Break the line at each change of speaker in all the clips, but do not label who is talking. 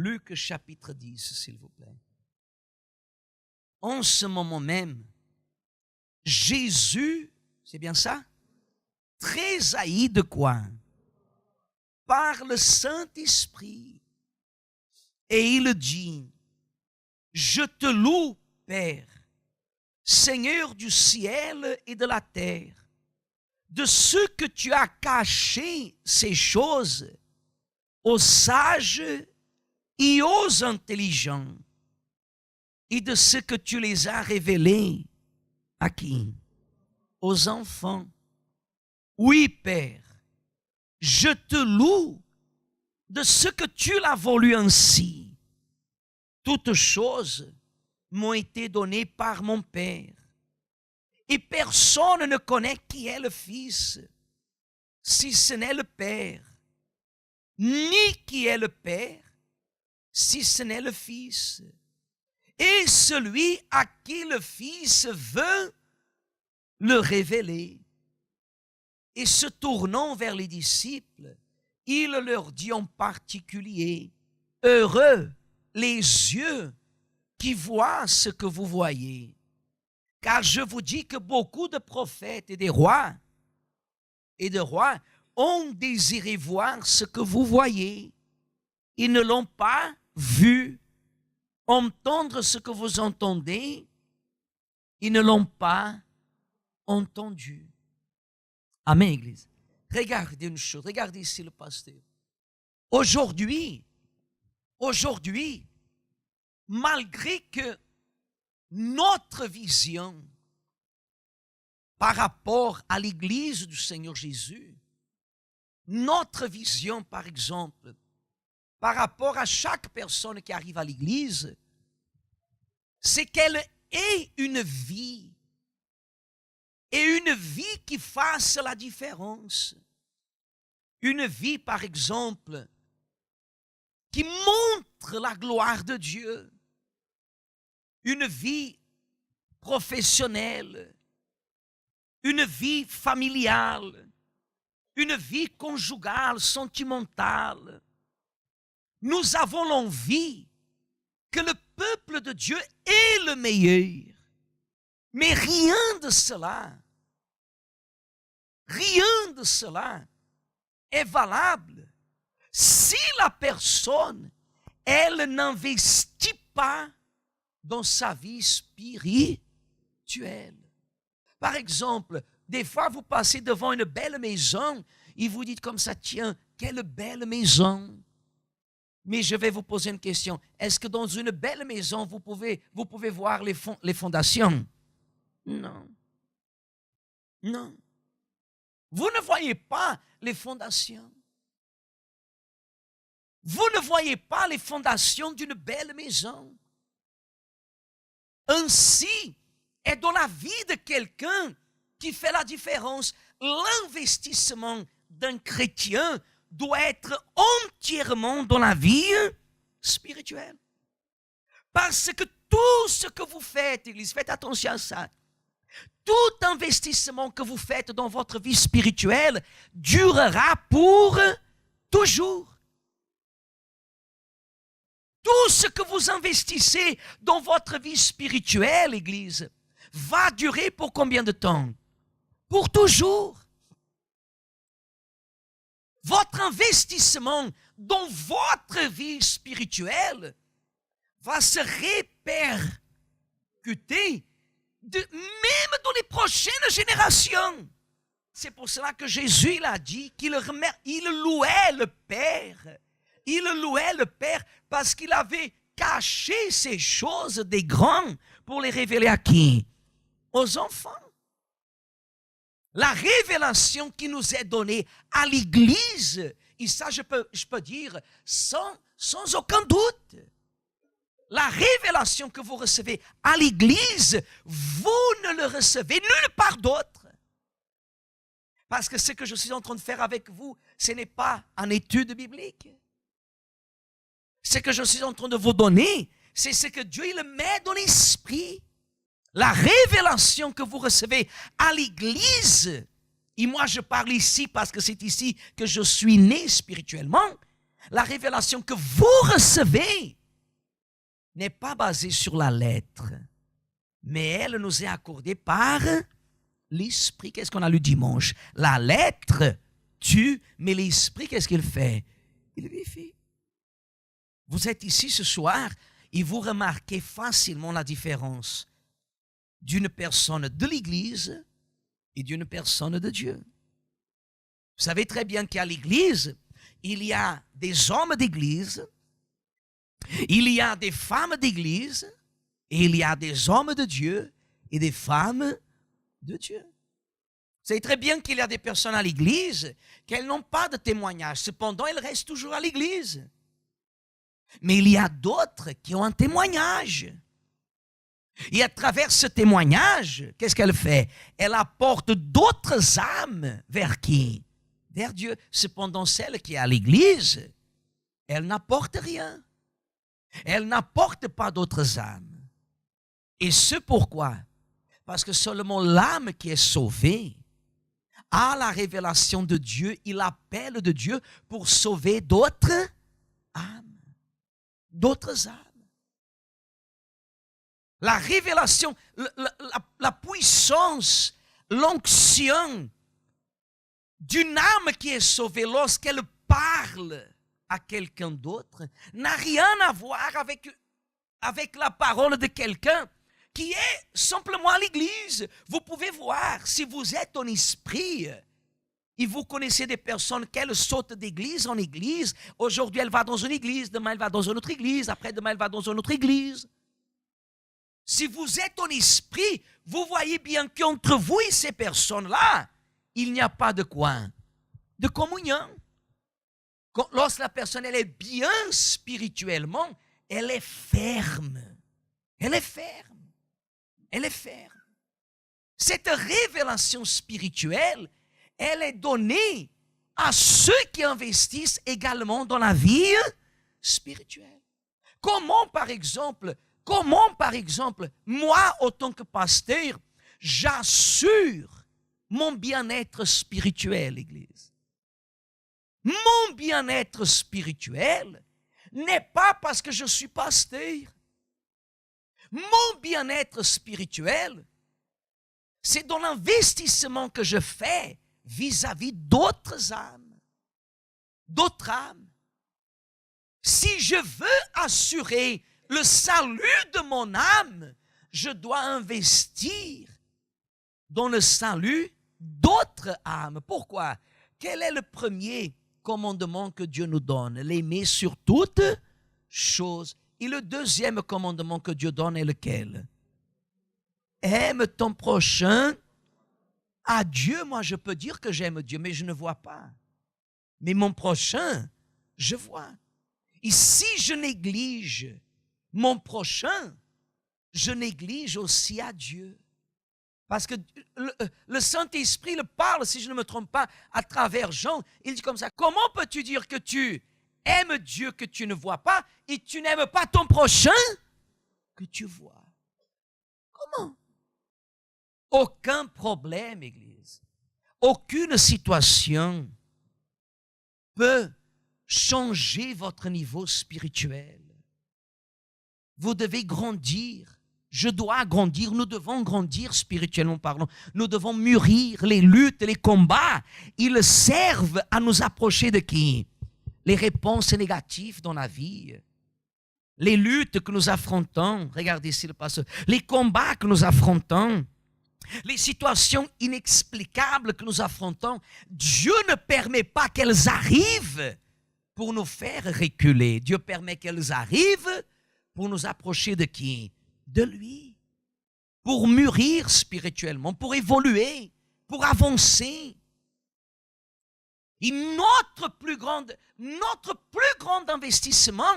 Luc chapitre 10, s'il vous plaît. En ce moment même, Jésus, c'est bien ça? Très haï de quoi? Par le Saint-Esprit. Et il dit, je te loue, Père, Seigneur du ciel et de la terre, de ce que tu as caché ces choses aux sages et aux intelligents, et de ce que tu les as révélés à qui? Aux enfants. Oui, Père, je te loue de ce que tu l'as voulu ainsi. Toutes choses m'ont été données par mon Père. Et personne ne connaît qui est le Fils, si ce n'est le Père, ni qui est le Père, si ce n'est le Fils. Et celui à qui le Fils veut le révéler. Et se tournant vers les disciples, il leur dit en particulier, heureux les yeux qui voient ce que vous voyez. Car je vous dis que beaucoup de prophètes et de rois ont désiré voir ce que vous voyez. Ils ne l'ont pas vu. Entendre ce que vous entendez, ils ne l'ont pas entendu. Amen, Église. Regardez une chose, regardez ici le pasteur. Aujourd'hui, malgré que notre vision par rapport à l'Église du Seigneur Jésus, notre vision, par exemple, par rapport à chaque personne qui arrive à l'Église, c'est qu'elle ait une vie, et une vie qui fasse la différence. Une vie, par exemple, qui montre la gloire de Dieu. Une vie professionnelle, une vie familiale, une vie conjugale, sentimentale. Nous avons l'envie que le peuple de Dieu est le meilleur. Mais rien de cela est valable si la personne, elle n'investit pas dans sa vie spirituelle. Par exemple, des fois vous passez devant une belle maison et vous dites comme ça, tiens, quelle belle maison. Mais je vais vous poser une question. Est-ce que dans une belle maison, vous pouvez voir les fondations? Non. Non. Vous ne voyez pas les fondations. Vous ne voyez pas les fondations d'une belle maison. Ainsi est dans la vie de quelqu'un qui fait la différence. L'investissement d'un chrétien doit être entièrement dans la vie spirituelle. Parce que tout ce que vous faites, Église, faites attention à ça. Tout investissement que vous faites dans votre vie spirituelle durera pour toujours. Tout ce que vous investissez dans votre vie spirituelle, Église, va durer pour combien de temps? Pour toujours. Votre investissement dans votre vie spirituelle va se répercuter même dans les prochaines générations. C'est pour cela que Jésus il a dit qu'il louait le Père. Il louait le Père parce qu'il avait caché ces choses des grands pour les révéler à qui? Aux enfants. La révélation qui nous est donnée à l'Église, et ça je peux dire sans aucun doute, la révélation que vous recevez à l'Église, vous ne le recevez nulle part d'autre. Parce que ce que je suis en train de faire avec vous, ce n'est pas une étude biblique. Ce que je suis en train de vous donner, c'est ce que Dieu il met dans l'esprit. La révélation que vous recevez à l'Église, et moi je parle ici parce que c'est ici que je suis né spirituellement, La révélation que vous recevez n'est pas basée sur la lettre, mais elle nous est accordée par l'Esprit. Qu'est-ce qu'on a lu dimanche? La lettre tue, mais l'Esprit, qu'est-ce qu'il fait? Il vivifie. Vous êtes ici ce soir et vous remarquez facilement la différence d'une personne de l'Église et d'une personne de Dieu. Vous savez très bien qu'à l'Église, il y a des hommes d'Église, il y a des femmes d'Église, et il y a des hommes de Dieu et des femmes de Dieu. Vous savez très bien qu'il y a des personnes à l'Église qui n'ont pas de témoignage. Cependant, elles restent toujours à l'Église. Mais il y a d'autres qui ont un témoignage. Et à travers ce témoignage, qu'est-ce qu'elle fait? Elle apporte d'autres âmes vers qui? Vers Dieu. Cependant, celle qui est à l'Église, elle n'apporte rien. Elle n'apporte pas d'autres âmes. Et ce pourquoi? Parce que seulement l'âme qui est sauvée a la révélation de Dieu, il appelle de Dieu pour sauver d'autres âmes. D'autres âmes. La révélation, la puissance, l'onction d'une âme qui est sauvée lorsqu'elle parle à quelqu'un d'autre n'a rien à voir avec la parole de quelqu'un qui est simplement à l'église. Vous pouvez voir, si vous êtes en esprit, et vous connaissez des personnes qu'elles sautent d'église en église. Aujourd'hui, elle va dans une église, demain, elle va dans une autre église, après-demain, elle va dans une autre église. Si vous êtes en esprit, vous voyez bien qu'entre vous et ces personnes-là, il n'y a pas de quoi? De communion. Lorsque la personne elle est bien spirituellement, elle est ferme. Elle est ferme. Elle est ferme. Cette révélation spirituelle, elle est donnée à ceux qui investissent également dans la vie spirituelle. Comment, par exemple, moi, en tant que pasteur, j'assure mon bien-être spirituel, Église? Mon bien-être spirituel n'est pas parce que je suis pasteur. Mon bien-être spirituel, c'est dans l'investissement que je fais vis-à-vis d'autres âmes. D'autres âmes. Si je veux assurer le salut de mon âme, je dois investir dans le salut d'autres âmes. Pourquoi? Quel est le premier commandement que Dieu nous donne? L'aimer sur toutes choses. Et le deuxième commandement que Dieu donne est lequel? Aime ton prochain. À Dieu, moi je peux dire que j'aime Dieu, mais je ne vois pas. Mais mon prochain, je vois. Et si je néglige mon prochain, je néglige aussi à Dieu. Parce que le Saint-Esprit le parle, si je ne me trompe pas, à travers Jean. Il dit comme ça, comment peux-tu dire que tu aimes Dieu que tu ne vois pas et tu n'aimes pas ton prochain que tu vois? Comment? Aucun problème, Église. Aucune situation peut changer votre niveau spirituel. Vous devez grandir. Je dois grandir, nous devons grandir spirituellement parlant. Nous devons mûrir. Les luttes, les combats, ils servent à nous approcher de qui? Les réponses négatives dans la vie. Les luttes que nous affrontons, regardez ici le passage, les combats que nous affrontons, les situations inexplicables que nous affrontons, Dieu ne permet pas qu'elles arrivent pour nous faire reculer. Dieu permet qu'elles arrivent pour nous approcher de qui? De lui. Pour mûrir spirituellement, pour évoluer, pour avancer. Et notre plus grand investissement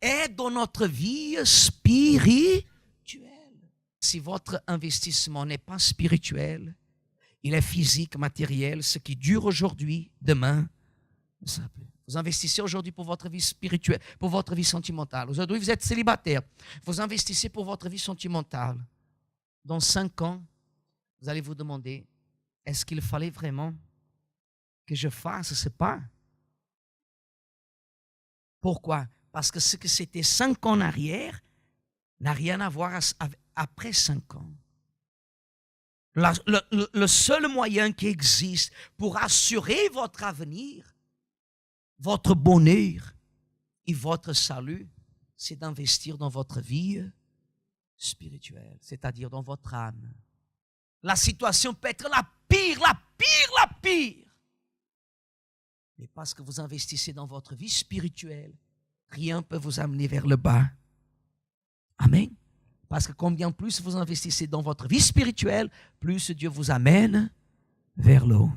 est dans notre vie spirituelle. Si votre investissement n'est pas spirituel, il est physique, matériel, ce qui dure aujourd'hui, demain, vous investissez aujourd'hui pour votre vie spirituelle, pour votre vie sentimentale. Aujourd'hui, vous êtes célibataire. Vous investissez pour votre vie sentimentale. Dans 5 ans, vous allez vous demander, est-ce qu'il fallait vraiment que je fasse ce pas? Pourquoi? Parce que ce que c'était 5 ans en arrière n'a rien à voir après 5 ans. Le seul moyen qui existe pour assurer votre avenir, votre bonheur et votre salut, c'est d'investir dans votre vie spirituelle, c'est-à-dire dans votre âme. La situation peut être la pire. Mais parce que vous investissez dans votre vie spirituelle, rien ne peut vous amener vers le bas. Amen. Parce que combien plus vous investissez dans votre vie spirituelle, plus Dieu vous amène vers le haut.